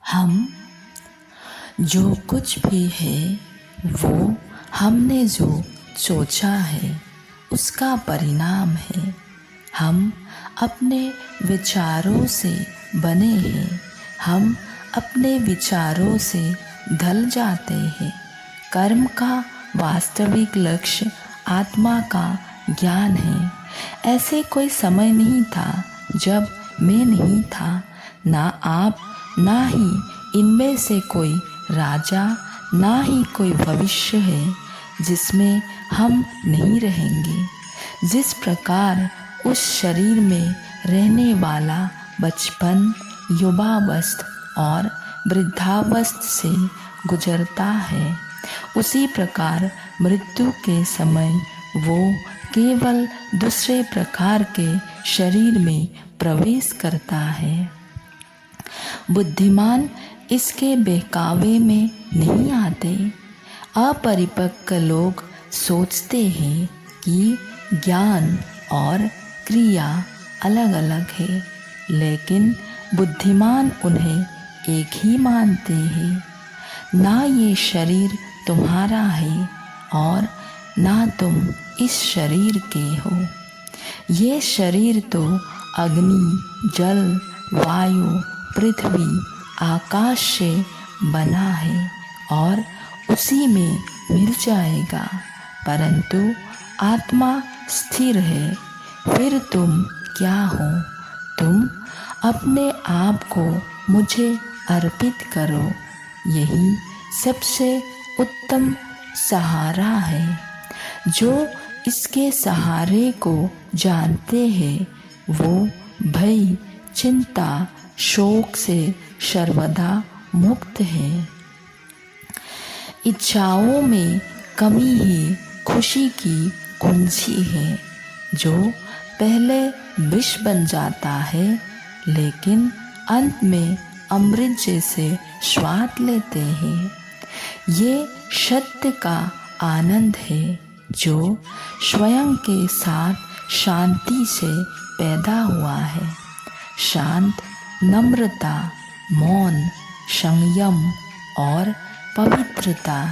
हम जो कुछ भी है वो हमने जो सोचा है उसका परिणाम है। हम अपने विचारों से बने हैं। हम अपने विचारों से ढल जाते हैं। कर्म का वास्तविक लक्ष्य आत्मा का ज्ञान है। ऐसे कोई समय नहीं था जब मैं नहीं था, ना आप, ना ही इनमें से कोई राजा, ना ही कोई भविष्य है जिसमें हम नहीं रहेंगे। जिस प्रकार उस शरीर में रहने वाला बचपन, युवावस्था और वृद्धावस्था से गुजरता है, उसी प्रकार मृत्यु के समय वो केवल दूसरे प्रकार के शरीर में प्रवेश करता है। बुद्धिमान इसके बहकावे में नहीं आते। अपरिपक्व लोग सोचते हैं कि ज्ञान और क्रिया अलग अलग है, लेकिन बुद्धिमान उन्हें एक ही मानते हैं। ना ये शरीर तुम्हारा है और ना तुम इस शरीर के हो। ये शरीर तो अग्नि, जल, वायु, पृथ्वी, आकाश से बना है और उसी में मिल जाएगा, परंतु आत्मा स्थिर है। फिर तुम क्या हो? तुम अपने आप को मुझे अर्पित करो। यही सबसे उत्तम सहारा है। जो इसके सहारे को जानते हैं वो भय, चिंता, शोक से सर्वदा मुक्त है। इच्छाओं में कमी ही खुशी की कुंजी है। जो पहले विष बन जाता है लेकिन अंत में अमृत जैसे स्वाद लेते हैं। ये सत्य का आनंद है जो स्वयं के साथ शांति से पैदा हुआ है। शांत, नम्रता, मौन, संयम और पवित्रता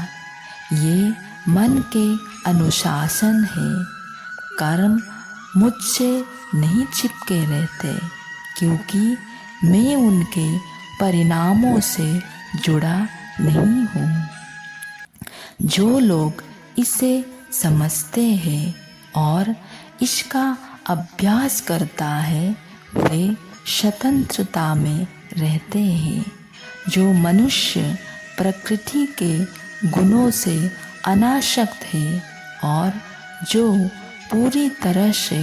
ये मन के अनुशासन है। कर्म मुझसे नहीं चिपके रहते क्योंकि मैं उनके परिणामों से जुड़ा नहीं हूँ। जो लोग इसे समझते हैं और इसका अभ्यास करता है वे स्वतंत्रता में रहते हैं। जो मनुष्य प्रकृति के गुणों से अनासक्त है और जो पूरी तरह से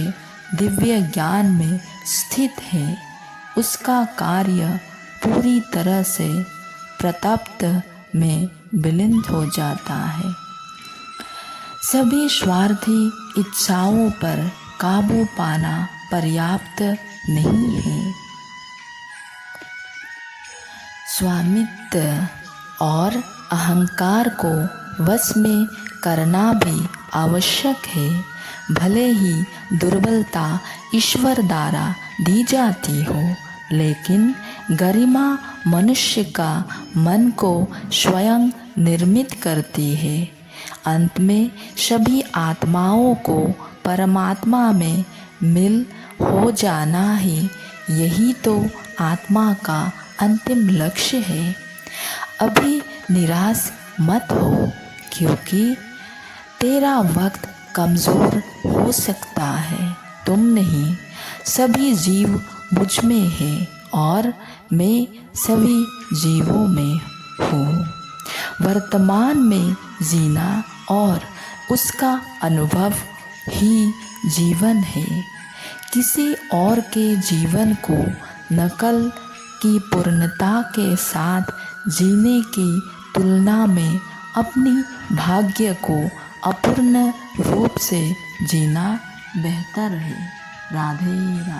दिव्य ज्ञान में स्थित है, उसका कार्य पूरी तरह से प्रतप्त में विलीन हो जाता है। सभी स्वार्थी इच्छाओं पर काबू पाना पर्याप्त नहीं है। स्वामित्व और अहंकार को वश में करना भी आवश्यक है। भले ही दुर्बलता ईश्वर द्वारा दी जाती हो, लेकिन गरिमा मनुष्य का मन को स्वयं निर्मित करती है। अंत में सभी आत्माओं को परमात्मा में मिल हो जाना ही यही तो आत्मा का अंतिम लक्ष्य है। अभी निराश मत हो क्योंकि तेरा वक्त कमज़ोर हो सकता है। तुम नहीं, सभी जीव मुझ में है और मैं सभी जीवों में हूँ। वर्तमान में जीना और उसका अनुभव ही जीवन है। किसी और के जीवन को नकल की पूर्णता के साथ जीने की तुलना में अपनी भाग्य को अपूर्ण रूप से जीना बेहतर है। राधे राधे।